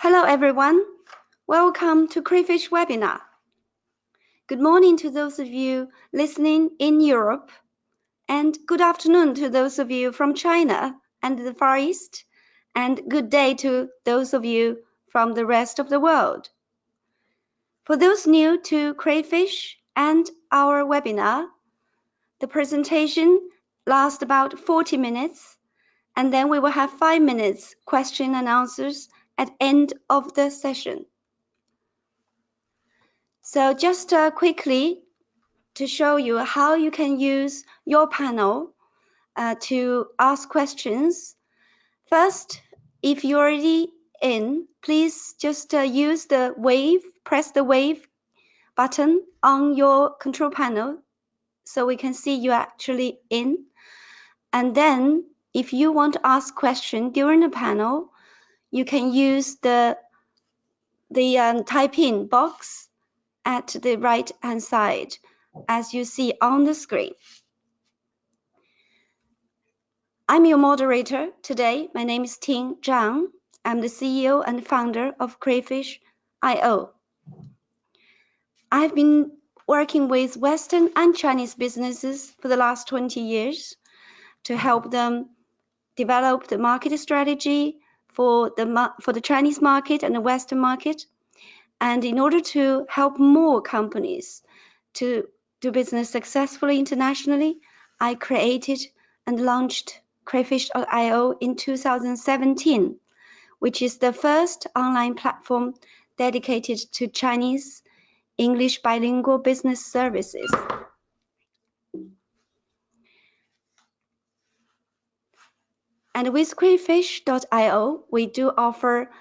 Hello everyone, welcome to Crayfish Webinar. Good morning to those of you listening in Europe, and good afternoon to those of you from China and the Far East, and good day to those of you from the rest of the world. For those new to Crayfish and our webinar, the presentation lasts about 40 minutes, and then we will have 5 minutes question and answers at end of the session. So just quickly to show you how you can use your panel to ask questions. First, if you're already in, please just use the wave, press the wave button on your control panel so we can see you actually in. And then if you want to ask question during the panel, you can use the type in box at the right hand side as you see on the screen. I'm your moderator today. My name is Ting Zhang. I'm the CEO and founder of Crayfish.io. I've been working with Western and Chinese businesses for the last 20 years to help them develop the market strategy for the Chinese market and the Western market. And in order to help more companies to do business successfully internationally, I created and launched Crayfish.io in 2017, which is the first online platform dedicated to Chinese English bilingual business services. And with Crayfish.io, we do offer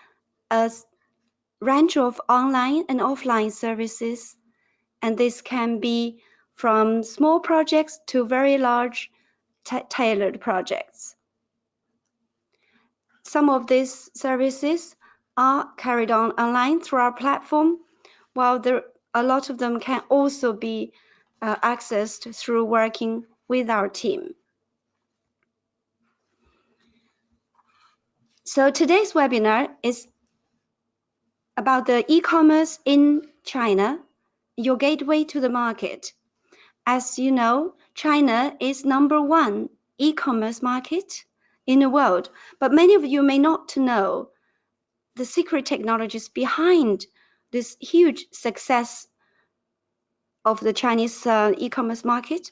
a range of online and offline services, and this can be from small projects to very large tailored projects. Some of these services are carried on online through our platform, while a lot of them can also be accessed through working with our team. So today's webinar is about the e-commerce in China, your gateway to the market. As you know, China is #1 e-commerce market in the world, but many of you may not know the secret technologies behind this huge success of the Chinese e-commerce market,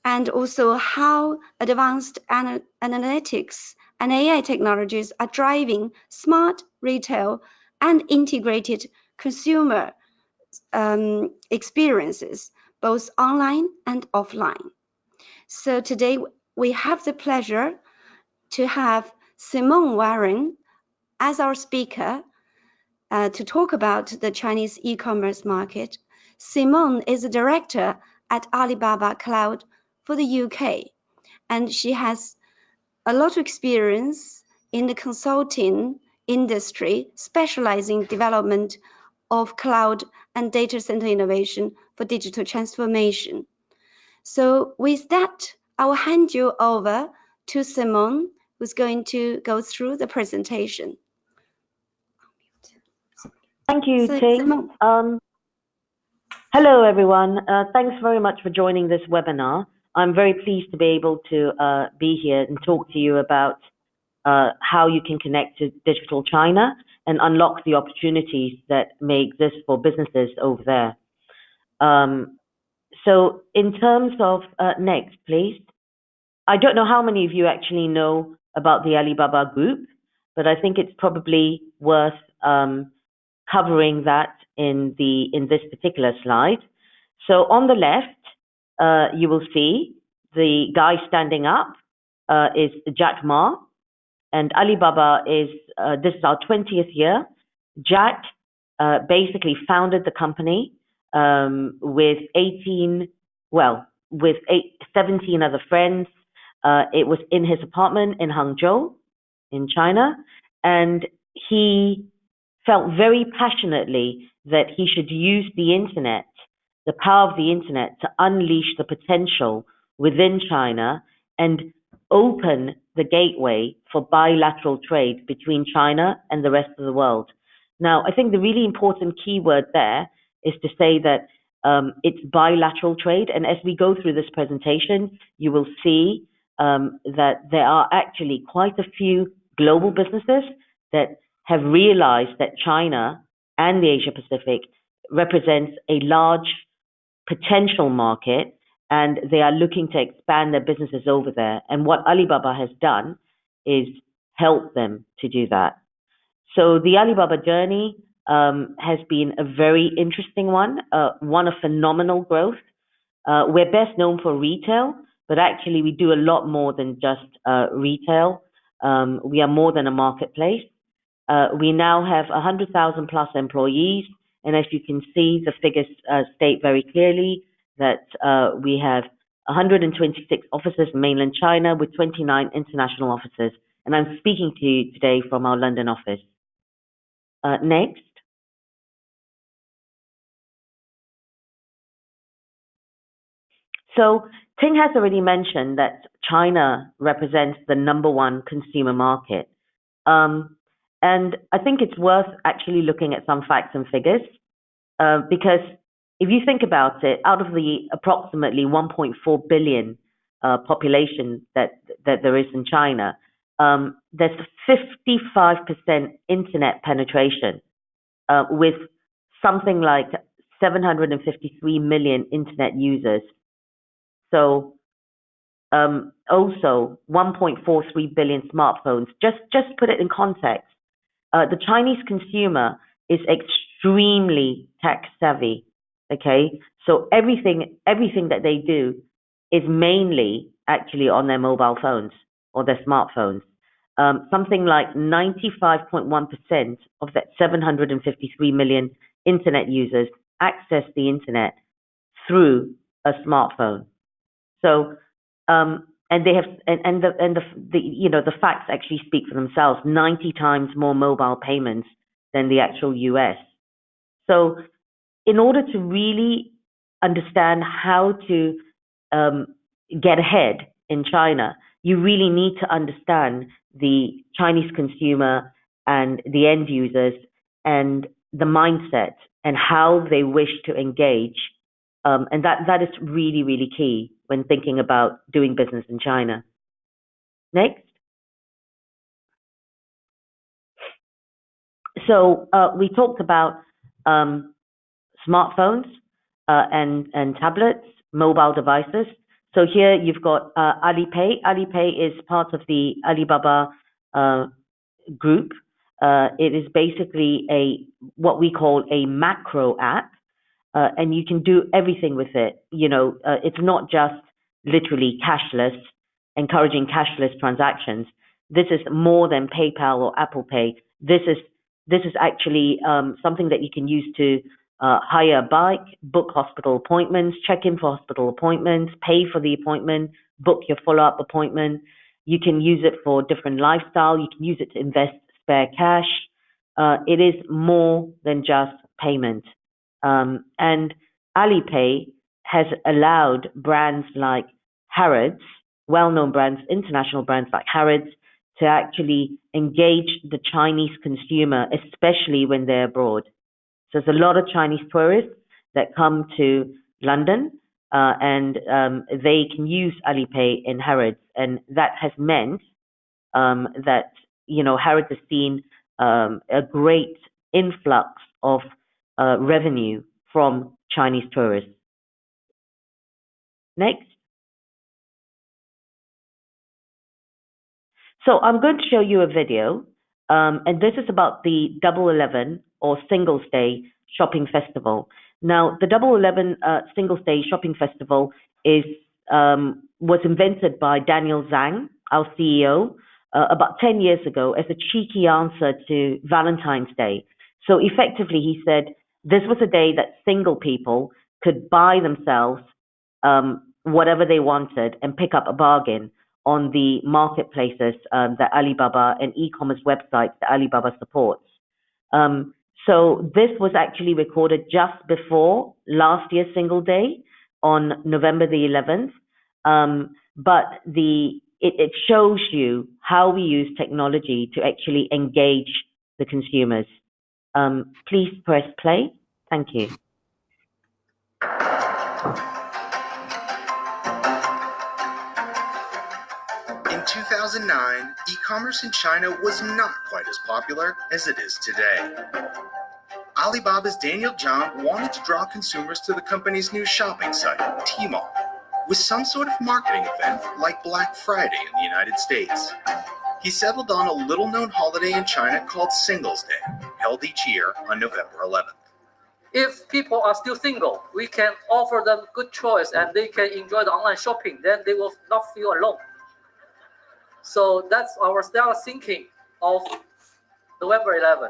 and also how advanced analytics and AI technologies are driving smart retail and integrated consumer experiences, both online and offline. So today we have the pleasure to have Simone Warren as our speaker to talk about the Chinese e-commerce market. Simone is a director at Alibaba Cloud for the UK, and she has a lot of experience in the consulting industry, specializing in development of cloud and data center innovation for digital transformation. So with that, I will hand you over to Simone, who's going to go through the presentation. Thank you, Ting. Hello, everyone. Thanks very much for joining this webinar. I'm very pleased to be able to be here and talk to you about how you can connect to digital China and unlock the opportunities that may exist for businesses over there. So in terms of, next, please. I don't know how many of you actually know about the Alibaba Group, but I think it's probably worth covering that in this particular slide. So on the left, you will see the guy standing up is Jack Ma, and Alibaba is, this is our 20th year. Jack basically founded the company with 17 other friends. It was in his apartment in Hangzhou, in China, and he felt very passionately that he should use the internet, the power of the internet, to unleash the potential within China and open the gateway for bilateral trade between China and the rest of the world. Now, I think the really important keyword there is to say that it's bilateral trade. And as we go through this presentation, you will see that there are actually quite a few global businesses that have realized that China and the Asia Pacific represents a large potential market, and they are looking to expand their businesses over there. And what Alibaba has done is help them to do that. So the Alibaba journey has been a very interesting one of phenomenal growth. We're best known for retail, but actually we do a lot more than just retail. We are more than a marketplace. We now have 100,000 plus employees, and as you can see, the figures state very clearly that we have 126 offices in mainland China with 29 international offices. And I'm speaking to you today from our London office. Next. So Ting has already mentioned that China represents the #1 consumer market. And I think it's worth actually looking at some facts and figures, because if you think about it, out of the approximately 1.4 billion population that there is in China, there's 55% internet penetration, with something like 753 million internet users. So also 1.43 billion smartphones. Just put it in context. The Chinese consumer is extremely tech savvy. Okay, so everything that they do is mainly actually on their mobile phones or their smartphones. Something like 95.1% of that 753 million internet users access the internet through a smartphone. So, and they have, and the facts actually speak for themselves. 90 times more mobile payments than the actual US. So, in order to really understand how to get ahead in China, you really need to understand the Chinese consumer and the end users and the mindset and how they wish to engage. And that is really, really key when thinking about doing business in China. Next. So we talked about smartphones and tablets, mobile devices. So here you've got Alipay. Alipay is part of the Alibaba Group. It is basically what we call a macro app, and you can do everything with it. It's not just literally cashless, encouraging cashless transactions. This is more than PayPal or Apple Pay. This is actually something that you can use to hire a bike, book hospital appointments, check in for hospital appointments, pay for the appointment, book your follow-up appointment. You can use it for different lifestyle. You can use it to invest spare cash. It is more than just payment. And Alipay has allowed brands like Harrods, well-known brands, international brands like Harrods, to actually engage the Chinese consumer, especially when they're abroad. So there's a lot of Chinese tourists that come to London, and they can use Alipay in Harrods, and that has meant that Harrods has seen a great influx of revenue from Chinese tourists. Next. So I'm going to show you a video, and this is about the Double 11 or Singles Day Shopping Festival. Now, the Double 11 Singles Day Shopping Festival was invented by Daniel Zhang, our CEO, about 10 years ago as a cheeky answer to Valentine's Day. So effectively, he said this was a day that single people could buy themselves whatever they wanted and pick up a bargain on the marketplaces that Alibaba and e-commerce websites that Alibaba supports. So this was actually recorded just before last year's Single Day on November the 11th. But it shows you how we use technology to actually engage the consumers. Please press play. Thank you. In 2009, e-commerce in China was not quite as popular as it is today. Alibaba's Daniel Zhang wanted to draw consumers to the company's new shopping site, Tmall, with some sort of marketing event like Black Friday in the United States. He settled on a little-known holiday in China called Singles Day, held each year on November 11th. If people are still single, we can offer them good choice and they can enjoy the online shopping, then they will not feel alone. So that's our style of thinking of November 11.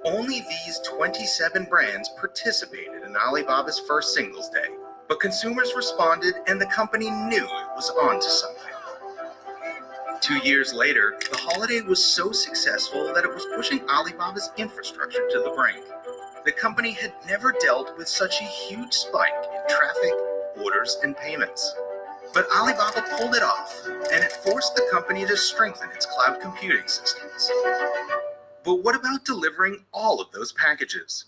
Only these 27 brands participated in Alibaba's first Singles Day, but consumers responded and the company knew it was onto something. 2 years later, the holiday was so successful that it was pushing Alibaba's infrastructure to the brink. The company had never dealt with such a huge spike in traffic, orders, and payments. But Alibaba pulled it off, and it forced the company to strengthen its cloud computing systems. But what about delivering all of those packages?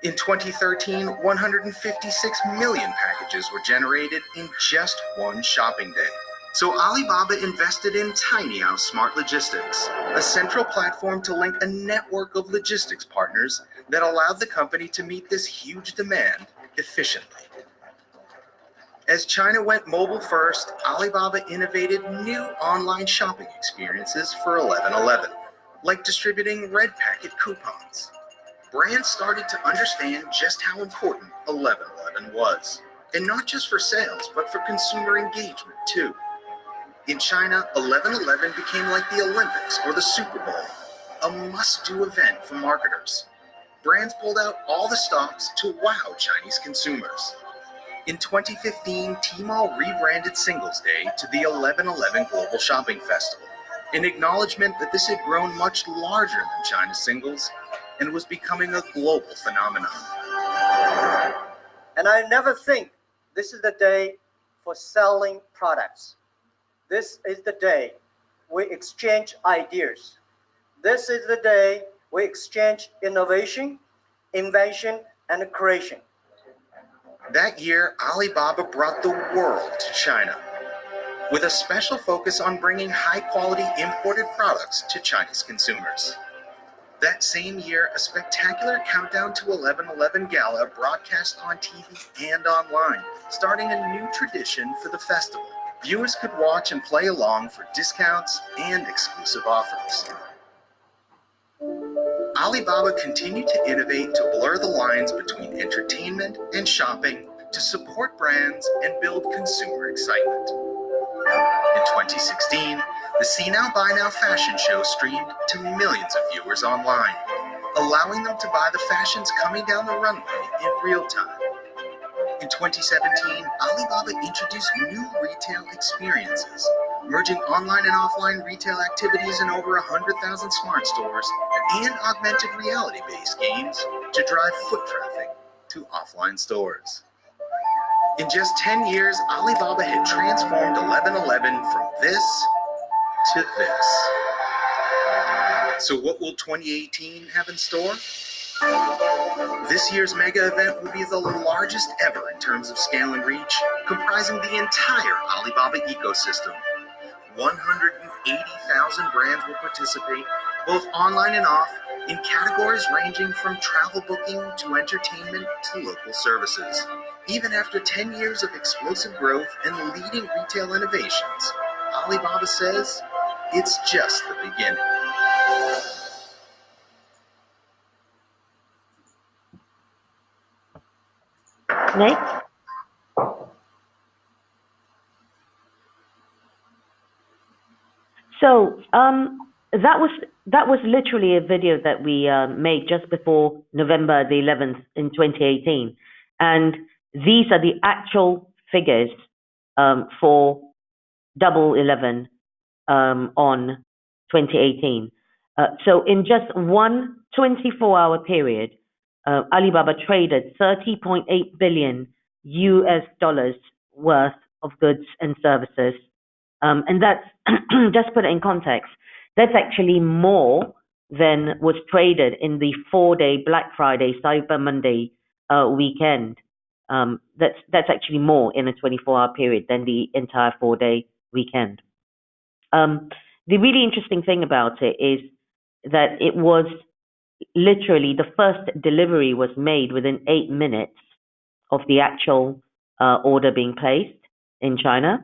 In 2013, 156 million packages were generated in just one shopping day. So Alibaba invested in TinyHouse Smart Logistics, a central platform to link a network of logistics partners that allowed the company to meet this huge demand efficiently. As China went mobile first, Alibaba innovated new online shopping experiences for 11/11, like distributing red packet coupons. Brands started to understand just how important 11/11 was, and not just for sales, but for consumer engagement too. In China, 11/11 became like the Olympics or the Super Bowl, a must-do event for marketers. Brands pulled out all the stops to wow Chinese consumers. In 2015, Tmall rebranded Singles Day to the 11/11 Global Shopping Festival, an acknowledgement that this had grown much larger than China's Singles and was becoming a global phenomenon. And I never think this is the day for selling products. This is the day we exchange ideas. This is the day we exchange innovation, invention, and creation. That year, Alibaba brought the world to China, with a special focus on bringing high-quality imported products to Chinese consumers. That same year, a spectacular countdown to 11/11 gala broadcast on TV and online, starting a new tradition for the festival. Viewers could watch and play along for discounts and exclusive offers. Alibaba continued to innovate to blur the lines between entertainment and shopping to support brands and build consumer excitement. In 2016, the See Now Buy Now fashion show streamed to millions of viewers online, allowing them to buy the fashions coming down the runway in real time. In 2017, Alibaba introduced new retail experiences, merging online and offline retail activities in over 100,000 smart stores and augmented reality-based games to drive foot traffic to offline stores. In just 10 years, Alibaba had transformed 11/11 from this to this. So what will 2018 have in store? This year's mega event will be the largest ever in terms of scale and reach, comprising the entire Alibaba ecosystem. 180,000 brands will participate, both online and off, in categories ranging from travel booking to entertainment to local services. Even after 10 years of explosive growth and leading retail innovations, Alibaba says it's just the beginning. Next. So that was literally a video that we made just before November the 11th in 2018, and these are the actual figures for Double 11 on 2018. So in just one 24-hour period, Alibaba traded 30.8 billion US dollars worth of goods and services. And that's, just put it in context, that's actually more then was traded in the 4-day Black Friday, Cyber Monday weekend. That's actually more in a 24-hour period than the entire 4-day weekend. The really interesting thing about it is that it was literally the first delivery was made within 8 minutes of the actual order being placed in China.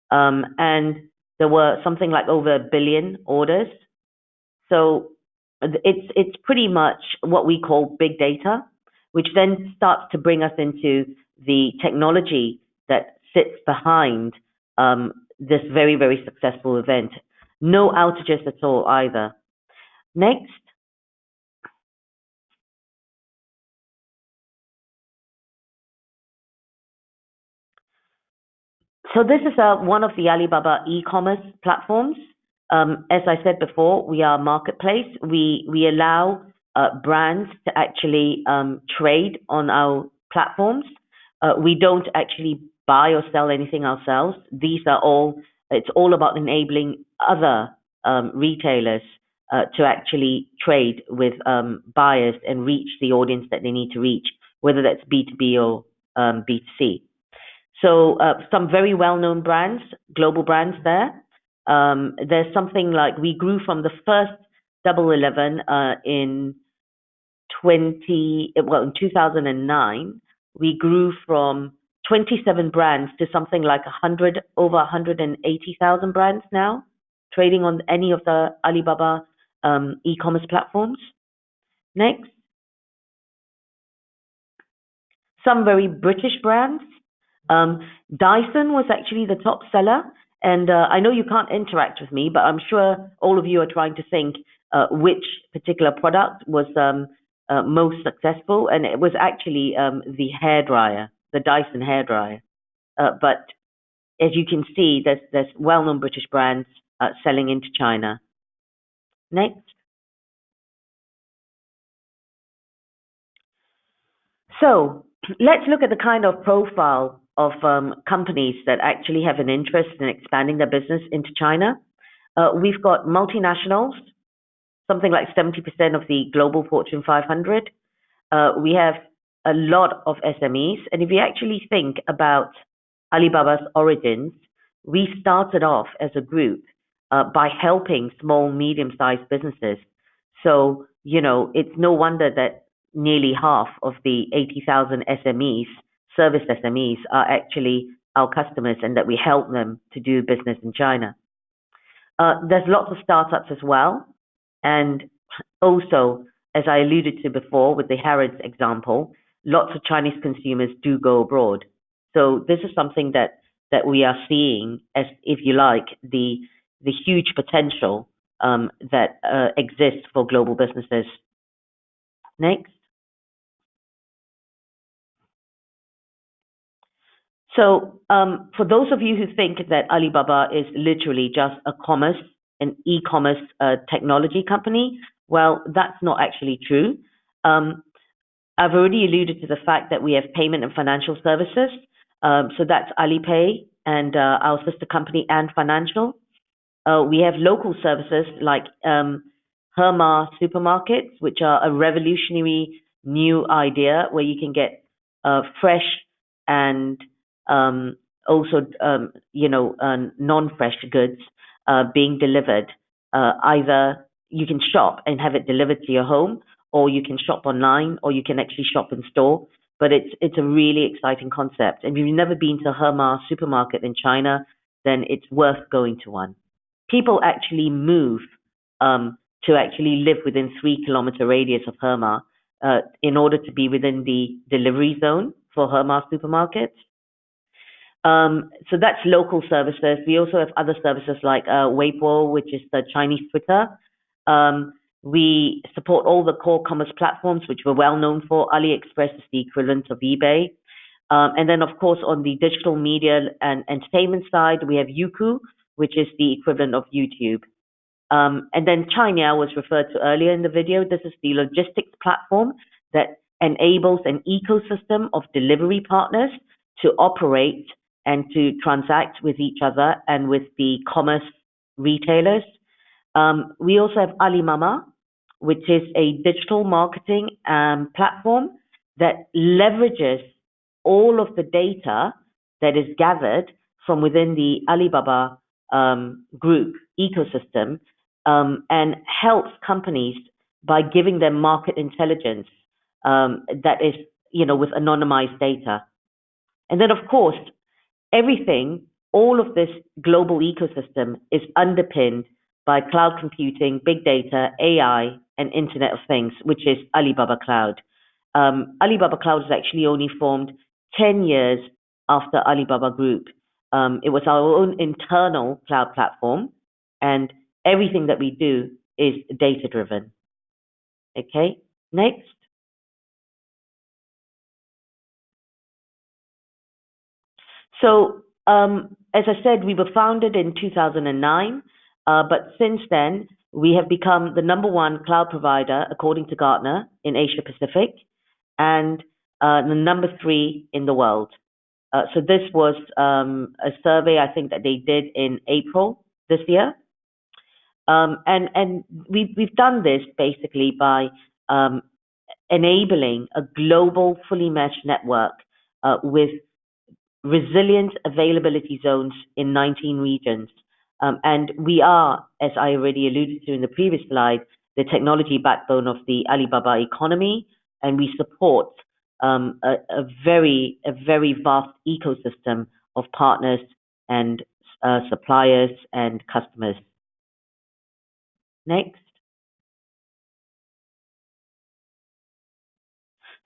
And there were something like over 1 billion orders. So it's pretty much what we call big data, which then starts to bring us into the technology that sits behind this very, very successful event. No outages at all either. Next. So this is one of the Alibaba e-commerce platforms. As I said before, we are a marketplace. We allow brands to actually trade on our platforms. We don't actually buy or sell anything ourselves. It's all about enabling other retailers to actually trade with buyers and reach the audience that they need to reach, whether that's B2B or B2C. So some very well-known brands, global brands there. There's something like we grew from the first Double 11 in 2009. We grew from 27 brands to something like over 180,000 brands now, trading on any of the Alibaba e-commerce platforms. Next. Some very British brands. Dyson was actually the top seller, and I know you can't interact with me, but I'm sure all of you are trying to think which particular product was most successful, and it was actually the hairdryer, the Dyson hairdryer. But as you can see, there's well-known British brands selling into China. Next. So let's look at the kind of profile of companies that actually have an interest in expanding their business into China. We've got multinationals, something like 70% of the global Fortune 500. We have a lot of SMEs. And if you actually think about Alibaba's origins, we started off as a group by helping small, medium-sized businesses. So, it's no wonder that nearly half of the 80,000 SMEs, service SMEs, are actually our customers and that we help them to do business in China. There's lots of startups as well. And also, as I alluded to before with the Harrods example, lots of Chinese consumers do go abroad. So this is something that we are seeing as, if you like, the huge potential that exists for global businesses. Next. So for those of you who think that Alibaba is literally just an e-commerce technology company, well, that's not actually true. I've already alluded to the fact that we have payment and financial services. So that's Alipay and our sister company Ant Financial. We have local services like Hema supermarkets, which are a revolutionary new idea where you can get fresh and also, non-fresh goods being delivered. Either you can shop and have it delivered to your home, or you can shop online, or you can actually shop in store. But it's a really exciting concept. And if you've never been to Hema supermarket in China, then it's worth going to one. People actually move to actually live within 3-kilometer radius of Hema in order to be within the delivery zone for Hema supermarkets. So that's local services. We also have other services like Weibo, which is the Chinese Twitter. We support all the core commerce platforms, which we're well known for. AliExpress is the equivalent of eBay. And then, of course, on the digital media and entertainment side, we have Youku, which is the equivalent of YouTube. And then China was referred to earlier in the video. This is the logistics platform that enables an ecosystem of delivery partners to operate and to transact with each other and with the commerce retailers. We also have Alimama, which is a digital marketing platform that leverages all of the data that is gathered from within the Alibaba Group ecosystem and helps companies by giving them market intelligence that is, with anonymized data. And then, of course, all of this global ecosystem is underpinned by cloud computing, big data, AI, and Internet of Things, which is Alibaba Cloud. Alibaba Cloud is actually only formed 10 years after Alibaba Group. It was our own internal cloud platform, and everything that we do is data-driven. Okay, next. So, as I said, we were founded in 2009, but since then, we have become the #1 cloud provider, according to Gartner, in Asia Pacific, and the #3 in the world. So this was a survey, I think, that they did in April this year. And we've done this basically by enabling a global, fully meshed network with resilient availability zones in 19 regions. And we are, as I already alluded to in the previous slide, the technology backbone of the Alibaba economy, and we support a very vast ecosystem of partners and suppliers and customers. Next.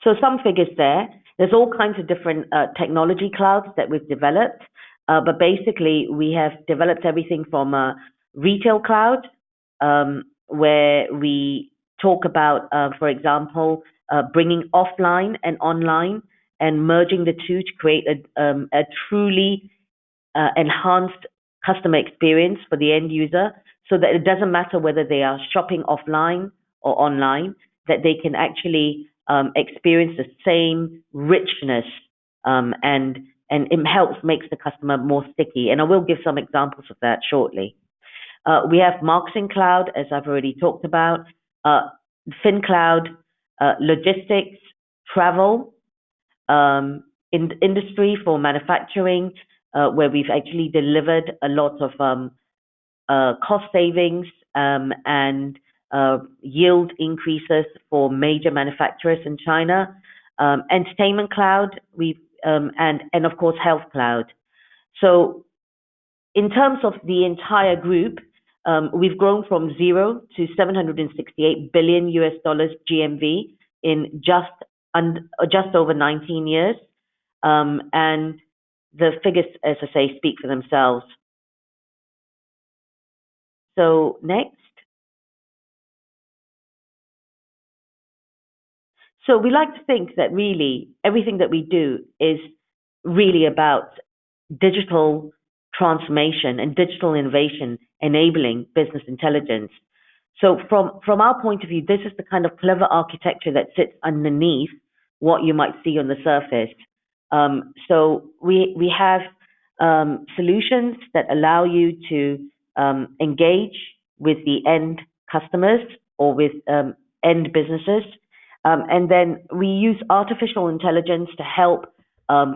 So some figures there. There's all kinds of different technology clouds that we've developed, but basically we have developed everything from a retail cloud, where we talk about, for example, bringing offline and online and merging the two to create a truly enhanced customer experience for the end user, so that it doesn't matter whether they are shopping offline or online, that they can actually experience the same richness, and it makes the customer more sticky. And I will give some examples of that shortly. We have Marketing Cloud, as I've already talked about, FinCloud, logistics, travel, industry for manufacturing, where we've actually delivered a lot of cost savings and yield increases for major manufacturers in China. Entertainment Cloud, and of course Health Cloud. So in terms of the entire group, we've grown from 0 to $768 billion GMV in just over 19 years, and the figures, as I say, speak for themselves. So next. So we like to think that really everything that we do is really about digital transformation and digital innovation, enabling business intelligence. So from our point of view, this is the kind of clever architecture that sits underneath what you might see on the surface. So we have solutions that allow you to engage with the end customers or with end businesses. And then we use artificial intelligence to help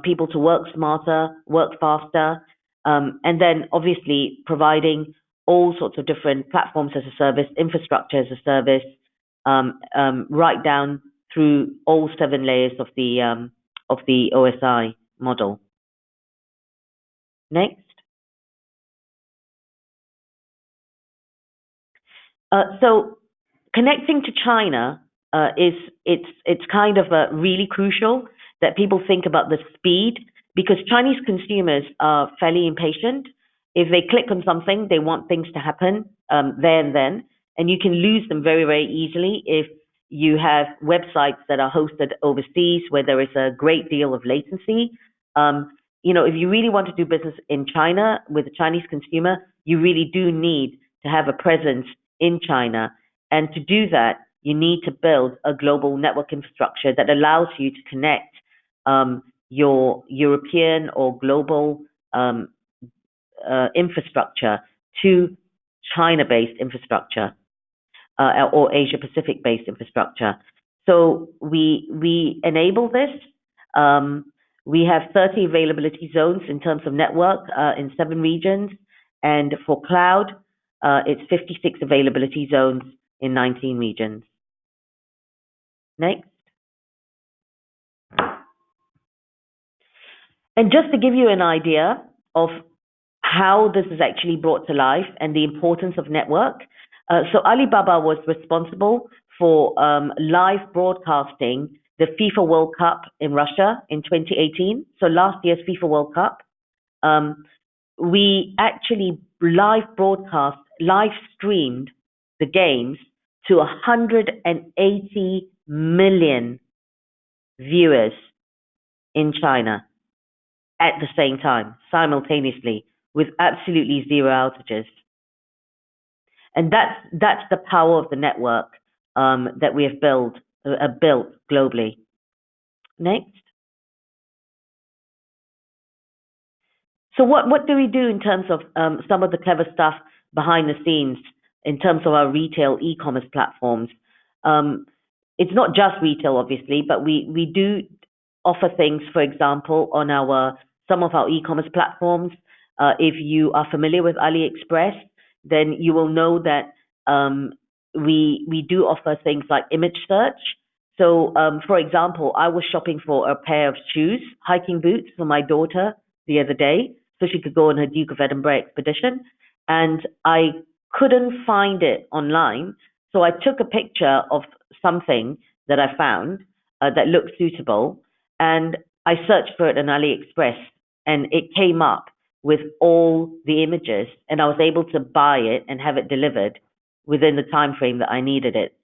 people to work smarter, work faster, and then obviously providing all sorts of different platforms as a service, infrastructure as a service, right down through all 7 layers of the OSI model. Next. So connecting to China it's kind of really crucial that people think about the speed, because Chinese consumers are fairly impatient. If they click on something, they want things to happen there and then, and you can lose them very, very easily if you have websites that are hosted overseas where there is a great deal of latency. If you really want to do business in China with a Chinese consumer, you really do need to have a presence in China. And to do that, you need to build a global network infrastructure that allows you to connect your European or global infrastructure to China-based infrastructure. or Asia Pacific based infrastructure. So we enable this. We have 30 availability zones in terms of network in 7 regions, and for cloud, it's 56 availability zones in 19 regions. Next. And just to give you an idea of how this is actually brought to life and the importance of network, so Alibaba was responsible for live broadcasting the FIFA World Cup in Russia in 2018. So last year's FIFA World Cup, we actually live streamed the games to 180 million viewers in China at the same time, simultaneously, with absolutely zero outages. And that's the power of the network that we have built globally. Next. So what do we do in terms of some of the clever stuff behind the scenes in terms of our retail e-commerce platforms? It's not just retail, obviously, but we do offer things, for example, on some of our e-commerce platforms. If you are familiar with AliExpress, then you will know that we do offer things like image search. So, for example, I was shopping for a pair of shoes, hiking boots for my daughter the other day, so she could go on her Duke of Edinburgh expedition, and I couldn't find it online. So I took a picture of something that I found that looked suitable, and I searched for it on AliExpress, and it came up with all the images, and I was able to buy it and have it delivered within the time frame that I needed it.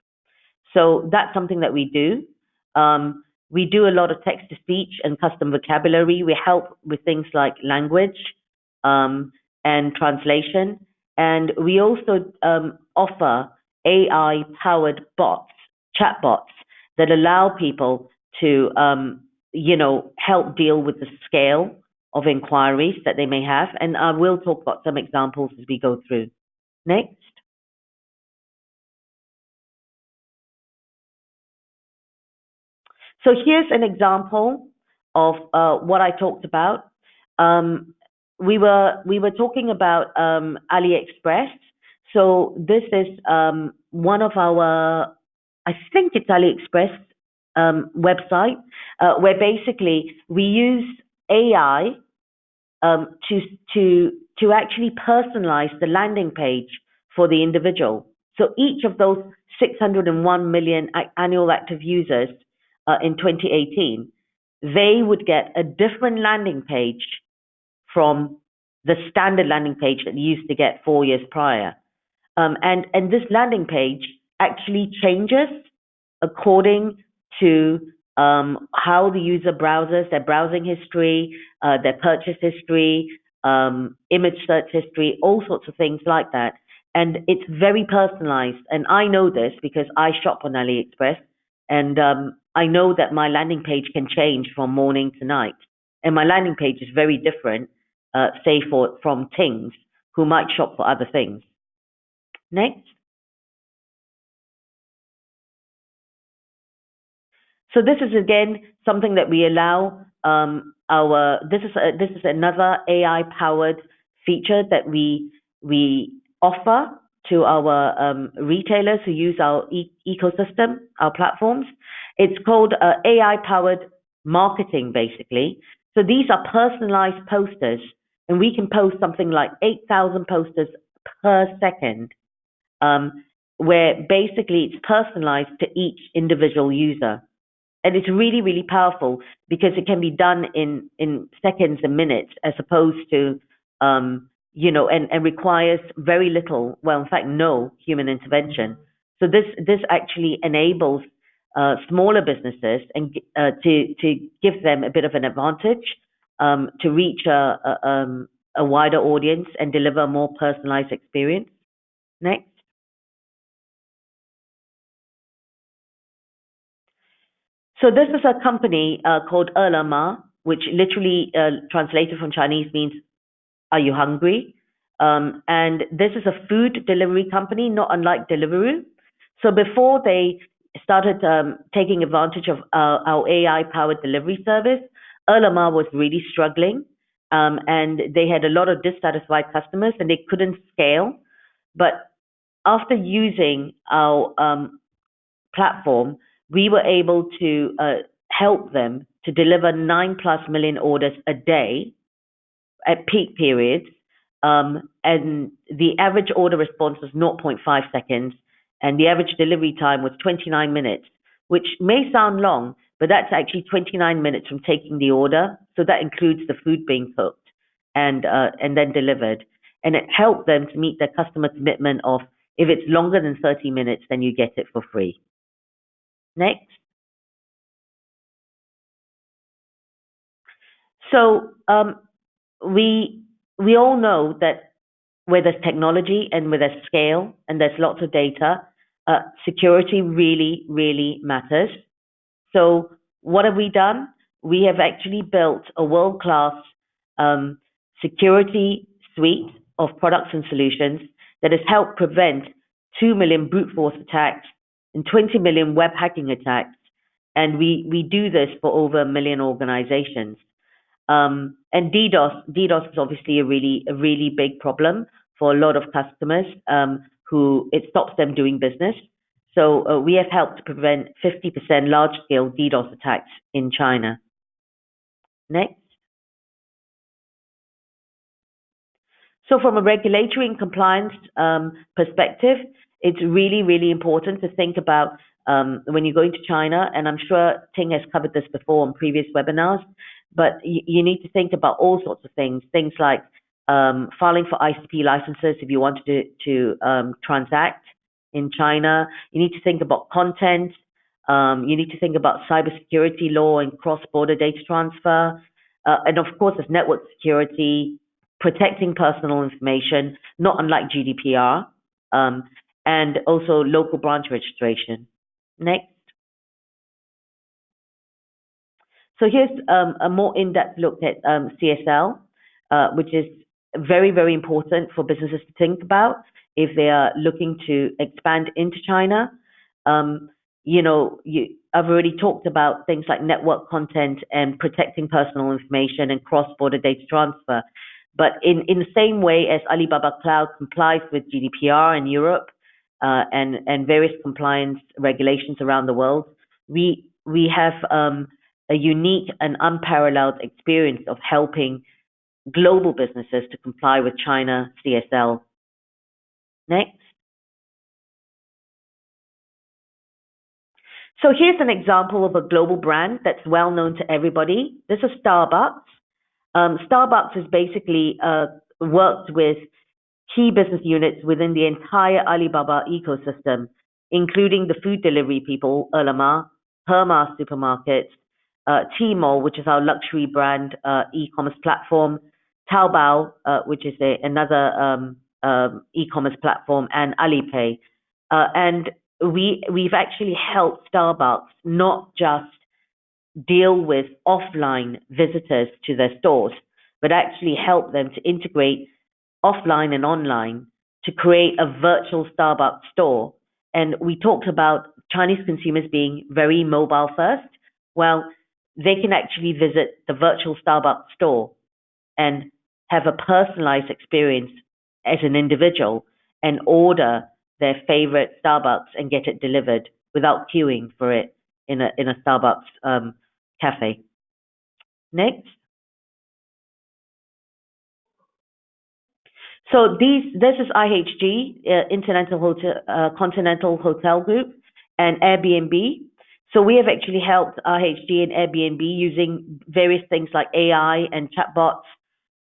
So that's something that we do. We do a lot of text-to-speech and custom vocabulary. We help with things like language and translation. And we also offer AI-powered bots, chatbots, that allow people to, help deal with the scale of inquiries that they may have. And I will talk about some examples as we go through. Next. So here's an example of what I talked about. We were talking about AliExpress. So this is one of our, I think it's AliExpress website, where basically we use AI to actually personalize the landing page for the individual. So each of those 601 million annual active users in 2018, they would get a different landing page from the standard landing page that they used to get 4 years prior. And this landing page actually changes according to how the user browses, their browsing history, their purchase history, image search history, all sorts of things like that. And it's very personalized. And I know this because I shop on AliExpress, and I know that my landing page can change from morning to night. And my landing page is very different, say from Tings, who might shop for other things. Next. So this is again something that we allow this is another AI powered feature that we offer to our retailers who use our ecosystem, our platforms. It's called AI powered marketing, basically. So these are personalized posters, and we can post something like 8,000 posters per second, where basically it's personalized to each individual user. And it's really, really powerful because it can be done in seconds and minutes, as opposed to, and requires very little, well, in fact, no human intervention. So this actually enables smaller businesses and to give them a bit of an advantage to reach a wider audience and deliver a more personalized experience. Next. So this is a company called Alibaba, which literally translated from Chinese means, are you hungry? And this is a food delivery company, not unlike Deliveroo. So before they started taking advantage of our AI-powered delivery service, Ele.me was really struggling, and they had a lot of dissatisfied customers, and they couldn't scale. But after using our platform, we were able to help them to deliver 9+ million orders a day at peak periods, and the average order response was 0.5 seconds, and the average delivery time was 29 minutes, which may sound long, but that's actually 29 minutes from taking the order. So that includes the food being cooked and then delivered. And it helped them to meet their customer commitment of, if it's longer than 30 minutes, then you get it for free. Next. So we all know that where there's technology and where there's scale and there's lots of data, security really, really matters. So what have we done? We have actually built a world-class security suite of products and solutions that has helped prevent 2 million brute force attacks and 20 million web hacking attacks. And we do this for over 1 million organizations. And DDoS is obviously a really big problem for a lot of customers who it stops them doing business. So we have helped to prevent 50% large-scale DDoS attacks in China. Next. So from a regulatory and compliance perspective, it's really, really important to think about when you're going to China, and I'm sure Ting has covered this before on previous webinars, but you need to think about all sorts of things like filing for ICP licenses if you wanted to transact in China. You need to think about content. You need to think about cybersecurity law and cross-border data transfer. And of course, there's network security, protecting personal information, not unlike GDPR, and also local branch registration. Next. So here's a more in-depth look at CSL, which is very, very important for businesses to think about if they are looking to expand into China. I've already talked about things like network content and protecting personal information and cross-border data transfer. But in the same way as Alibaba Cloud complies with GDPR in Europe and various compliance regulations around the world, we have a unique and unparalleled experience of helping global businesses to comply with China CSL. Next. So here's an example of a global brand that's well known to everybody. This is Starbucks. Starbucks has basically worked with key business units within the entire Alibaba ecosystem, including the food delivery people, Ele.me, Hema supermarkets, Tmall, which is our luxury brand e-commerce platform, Taobao, which is another e-commerce platform, and Alipay. And we've actually helped Starbucks not just deal with offline visitors to their stores, but actually help them to integrate offline and online to create a virtual Starbucks store. And we talked about Chinese consumers being very mobile first. Well, they can actually visit the virtual Starbucks store and have a personalized experience as an individual and order their favorite Starbucks and get it delivered without queuing for it in a Starbucks cafe. Next. So this is IHG, Continental Hotel Group, and Airbnb. So we have actually helped IHG and Airbnb using various things like AI and chatbots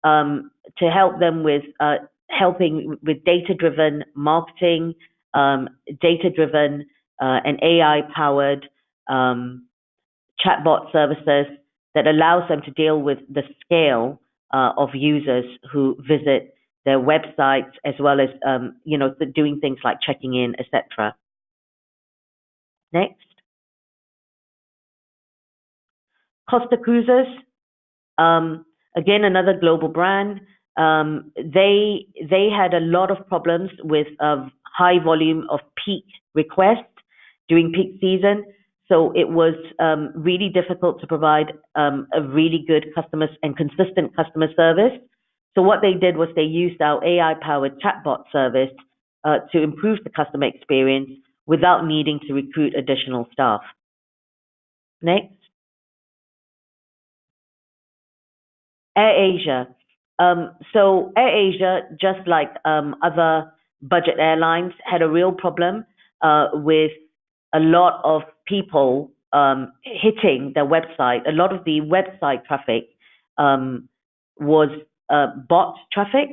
to help them with helping with data-driven marketing, data-driven and AI-powered chatbot services that allows them to deal with the scale of users who visit their websites, as well as doing things like checking in, etc. Next. Costa Cruises, again another global brand. They had a lot of problems with high volume of peak requests during peak season. So it was really difficult to provide a really good customer and consistent customer service. So what they did was they used our AI-powered chatbot service to improve the customer experience without needing to recruit additional staff. Next. AirAsia. So AirAsia, just like other budget airlines, had a real problem with a lot of people hitting their website. A lot of the website traffic was bot traffic.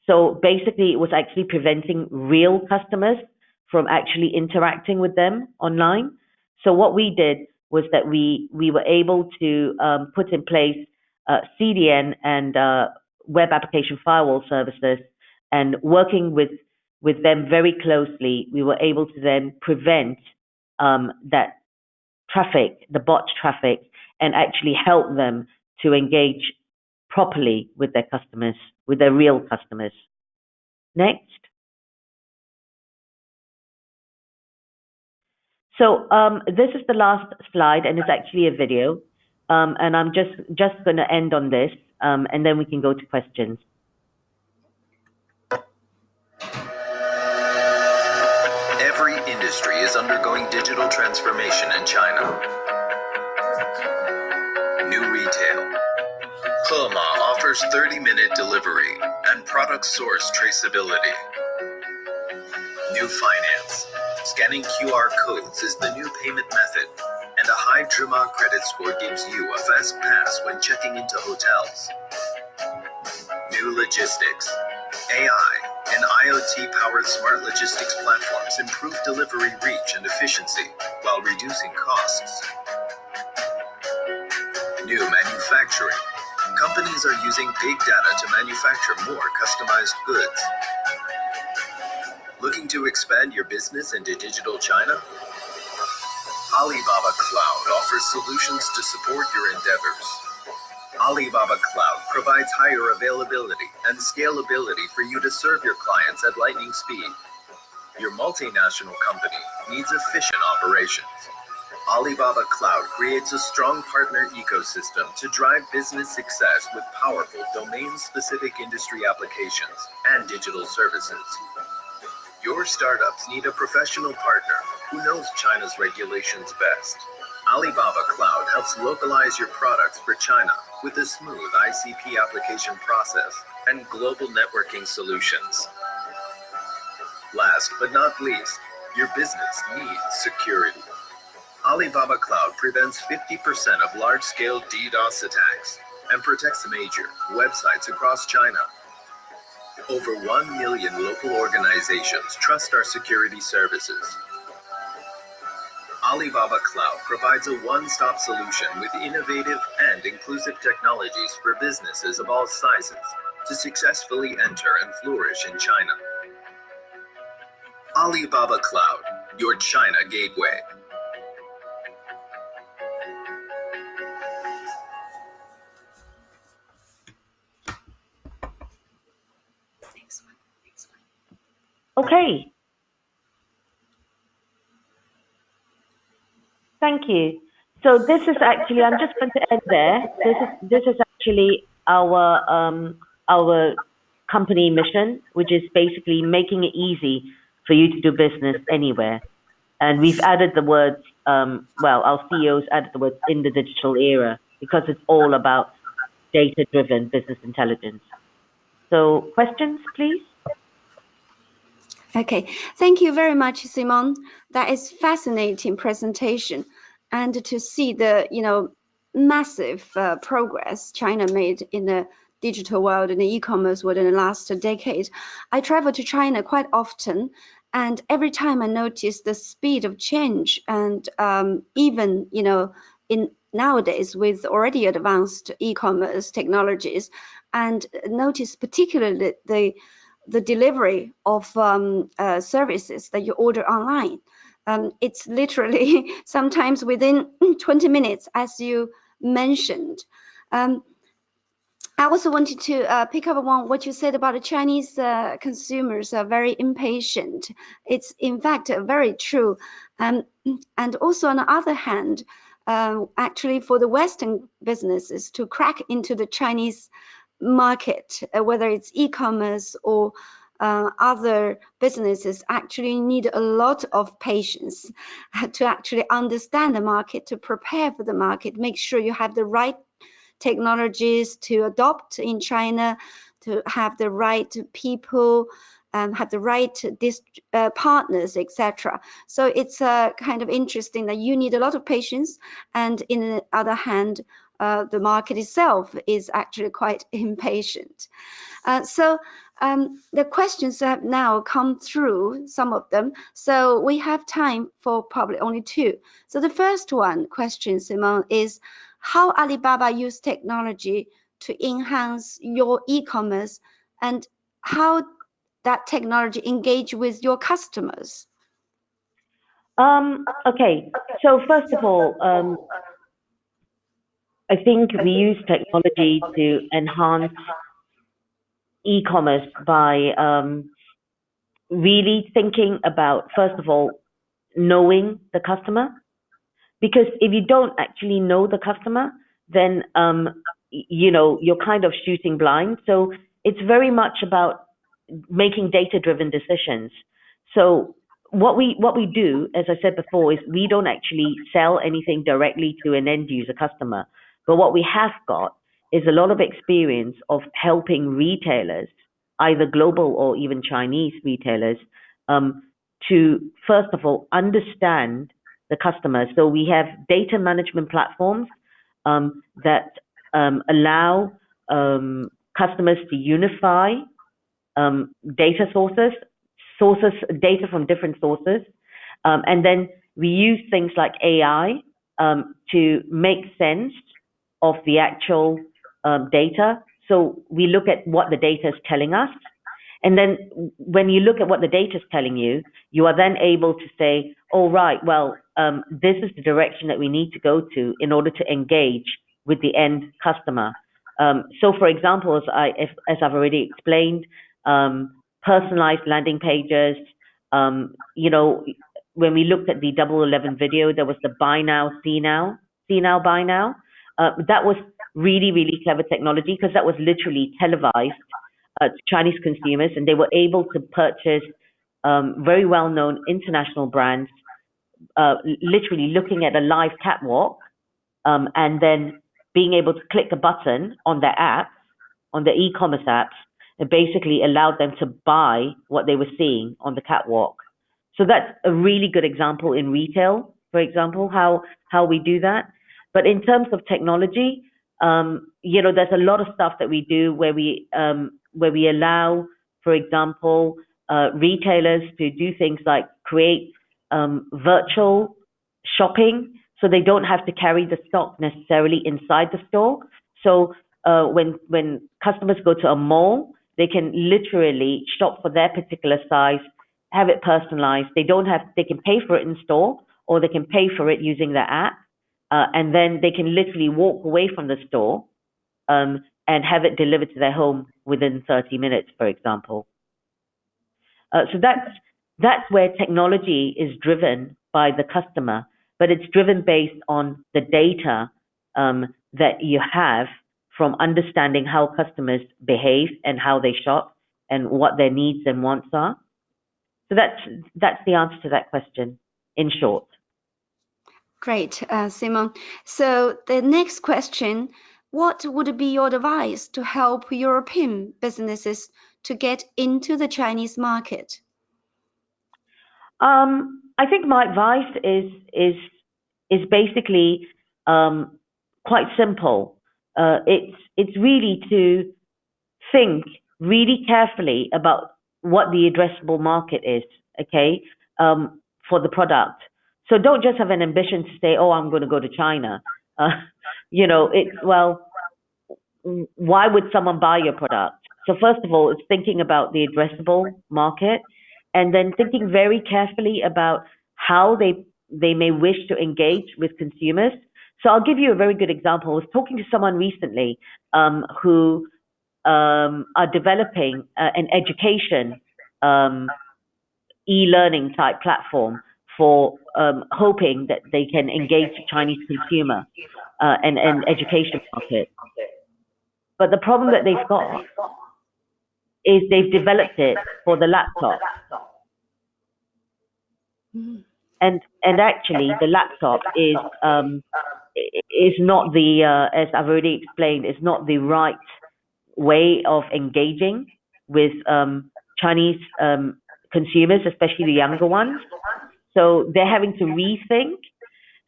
So basically, it was actually preventing real customers from actually interacting with them online. So what we did was that we were able to put in place CDN and web application firewall services, and working with them very closely, we were able to then prevent that traffic, the bot traffic, and actually help them to engage properly with their customers, with their real customers. Next. So this is the last slide, and it's actually a video. And I'm just going to end on this, and then we can go to questions. Every industry is undergoing digital transformation in China. New retail. Hema offers 30-minute delivery and product source traceability. New finance. Scanning QR codes is the new payment method, and a high Zhima credit score gives you a fast pass when checking into hotels. New logistics. AI and IoT-powered smart logistics platforms improve delivery reach and efficiency while reducing costs. New manufacturing. Companies are using big data to manufacture more customized goods. Looking to expand your business into digital China? Alibaba Cloud offers solutions to support your endeavors. Alibaba Cloud provides higher availability and scalability for you to serve your clients at lightning speed. Your multinational company needs efficient operations. Alibaba Cloud creates a strong partner ecosystem to drive business success with powerful domain-specific industry applications and digital services. Your startups need a professional partner who knows China's regulations best. Alibaba Cloud helps localize your products for China with a smooth ICP application process and global networking solutions. Last but not least, your business needs security. Alibaba Cloud prevents 50% of large-scale DDoS attacks and protects major websites across China. Over 1 million local organizations trust our security services. Alibaba Cloud provides a one-stop solution with innovative and inclusive technologies for businesses of all sizes to successfully enter and flourish in China. Alibaba Cloud, your China gateway. Okay. Thank you. So this is actually, I'm just going to end there. This is actually our company mission, which is basically making it easy for you to do business anywhere. And we've added the words, well, our CEOs added the words in the digital era, because it's all about data-driven business intelligence. So questions, please? Okay, thank you very much, Simon. That is fascinating presentation, and to see the massive progress China made in the digital world and the e-commerce world in the last decade. I travel to China quite often, and every time I notice the speed of change, and even in nowadays with already advanced e-commerce technologies, and notice particularly the delivery of services that you order online. It's literally sometimes within 20 minutes, as you mentioned. I also wanted to pick up on what you said about the Chinese consumers are very impatient. It's in fact very true. And also on the other hand, actually for the Western businesses to crack into the Chinese market, whether it's e-commerce or other businesses, actually need a lot of patience to actually understand the market, to prepare for the market, make sure you have the right technologies to adopt in China, to have the right people, have the right partners, etc. So it's kind of interesting that you need a lot of patience, and in the other hand, the market itself is actually quite impatient. So the questions have now come through, some of them. So we have time for probably only two. So the first question, Simon, is how Alibaba use technology to enhance your e-commerce and how that technology engage with your customers. Okay, so first of all, I think we use technology to enhance e-commerce by really thinking about, first of all, knowing the customer. Because if you don't actually know the customer, then you're kind of shooting blind. So it's very much about making data-driven decisions. So what we do, as I said before, is we don't actually sell anything directly to an end user customer. But what we have got is a lot of experience of helping retailers, either global or even Chinese retailers, to first of all understand the customer. So we have data management platforms that allow customers to unify data data from different sources, and then we use things like AI to make sense of the actual data. So we look at what the data is telling us, and then when you look at what the data is telling you, you are then able to say, oh, right, well, this is the direction that we need to go to in order to engage with the end customer. So, for example, as I've already explained, personalized landing pages, when we looked at the 11 video, there was the buy now, see now, buy now. That was really, really clever technology because that was literally televised to Chinese consumers, and they were able to purchase very well-known international brands, literally looking at a live catwalk, and then being able to click a button on their apps, on the e-commerce apps, it basically allowed them to buy what they were seeing on the catwalk. So that's a really good example in retail, for example, how we do that. But in terms of technology, there's a lot of stuff that we do where we allow, for example, retailers to do things like create virtual shopping, so they don't have to carry the stock necessarily inside the store. So when customers go to a mall, they can literally shop for their particular size, have it personalized. They can pay for it in store, or they can pay for it using their app, and then they can literally walk away from the store and have it delivered to their home within 30 minutes, for example. So that's where technology is driven by the customer, but it's driven based on the data that you have from understanding how customers behave and how they shop and what their needs and wants are. So that's the answer to that question, in short. Great, Simon. So the next question, what would be your advice to help European businesses to get into the Chinese market? I think my advice is basically quite simple. It's really to think really carefully about what the addressable market is, okay, for the product. So don't just have an ambition to say, oh, I'm going to go to China. Why would someone buy your product? So first of all, it's thinking about the addressable market, and then thinking very carefully about how they may wish to engage with consumers. So I'll give you a very good example. I was talking to someone recently who are developing an education e-learning type platform for hoping that they can engage the Chinese consumer and education market. But the problem that they've got is they've developed it for the laptop. And actually the laptop is not the as I've already explained, is not the right way of engaging with Chinese consumers, especially the younger ones. So they're having to rethink.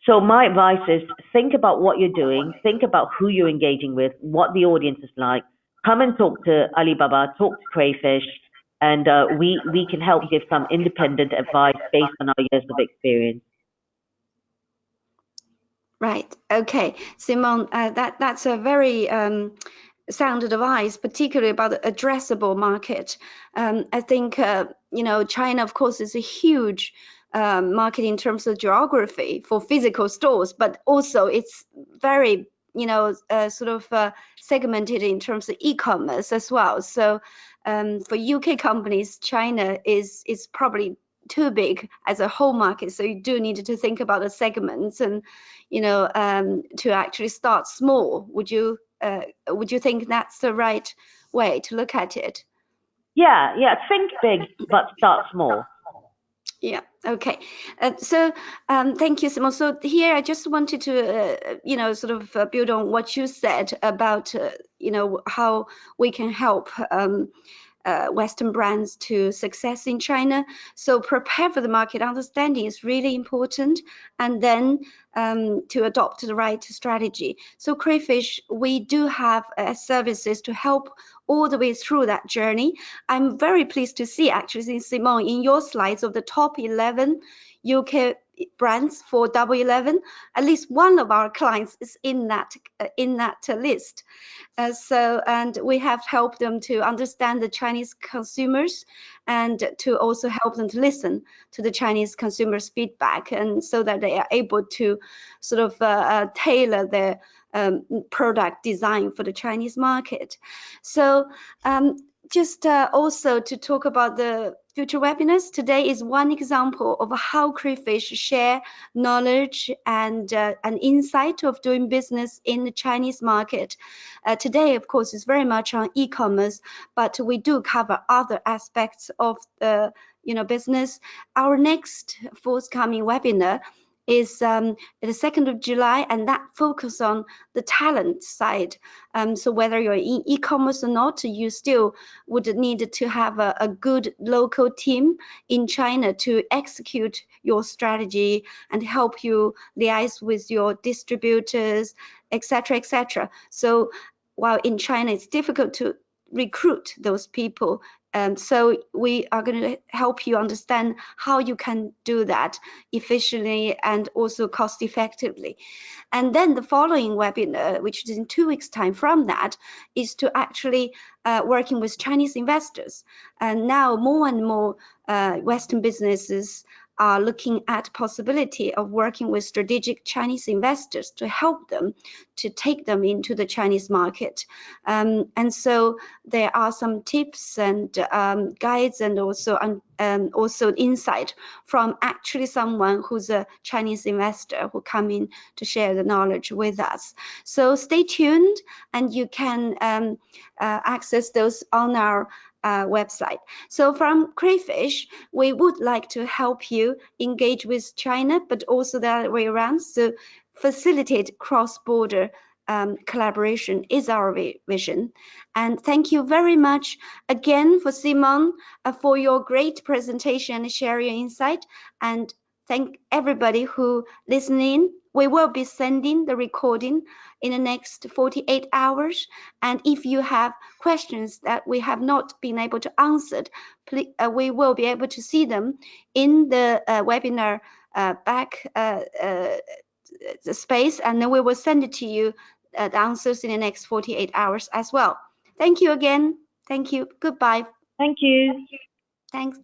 So my advice is think about what you're doing, think about who you're engaging with, what the audience is like. Come and talk to Alibaba, talk to Crayfish, and we can help give some independent advice based on our years of experience. Right. Okay, Simone, that's a very sound advice, particularly about the addressable market. I think you know, China, of course, is a huge market in terms of geography for physical stores, but also it's very, you know, sort of segmented in terms of e-commerce as well. So for UK companies, China is probably too big as a whole market. So you do need to think about the segments and, you know, to actually start small. Would you think that's the right way to look at it? Yeah, think big, but start small. Yeah. Okay. So thank you, Simone. So here I just wanted to, you know, sort of build on what you said about, you know, how we can help Western brands to success in China. So prepare for the market understanding is really important, and then to adopt the right strategy. So Crayfish, we do have services to help all the way through that journey. I'm very pleased to see, actually, Simone, in your slides of the top 11 UK brands for Double 11, at least one of our clients is in that list. So, and we have helped them to understand the Chinese consumers and to also help them to listen to the Chinese consumers' feedback, and so that they are able to sort of tailor their product design for the Chinese market. So just also to talk about the future webinars, today is one example of how Crayfish share knowledge and insight of doing business in the Chinese market. Today, of course, is very much on e-commerce, but we do cover other aspects of the business. Our next forthcoming webinar is the 2nd of July, and that focus on the talent side. So whether you're in e-commerce or not, you still would need to have a good local team in China to execute your strategy and help you liaise with your distributors, etc., etc. So while in China it's difficult to recruit those people, so we are going to help you understand how you can do that efficiently and also cost effectively. And then the following webinar, which is in 2 weeks' time from that, is to actually working with Chinese investors. And now more and more Western businesses are looking at possibility of working with strategic Chinese investors to help them to take them into the Chinese market. And so there are some tips and guides and also insight from actually someone who's a Chinese investor who come in to share the knowledge with us. So stay tuned, and you can access those on our website. So from Crayfish, we would like to help you engage with China, but also the other way around. So facilitate cross-border collaboration is our vision. And thank you very much again for Simone for your great presentation and sharing your insight. And thank everybody who listening. We will be sending the recording in the next 48 hours. And if you have questions that we have not been able to answer, please, we will be able to see them in the webinar back the space, and then we will send it to you the answers in the next 48 hours as well. Thank you again. Thank you. Goodbye. Thank you. Thanks.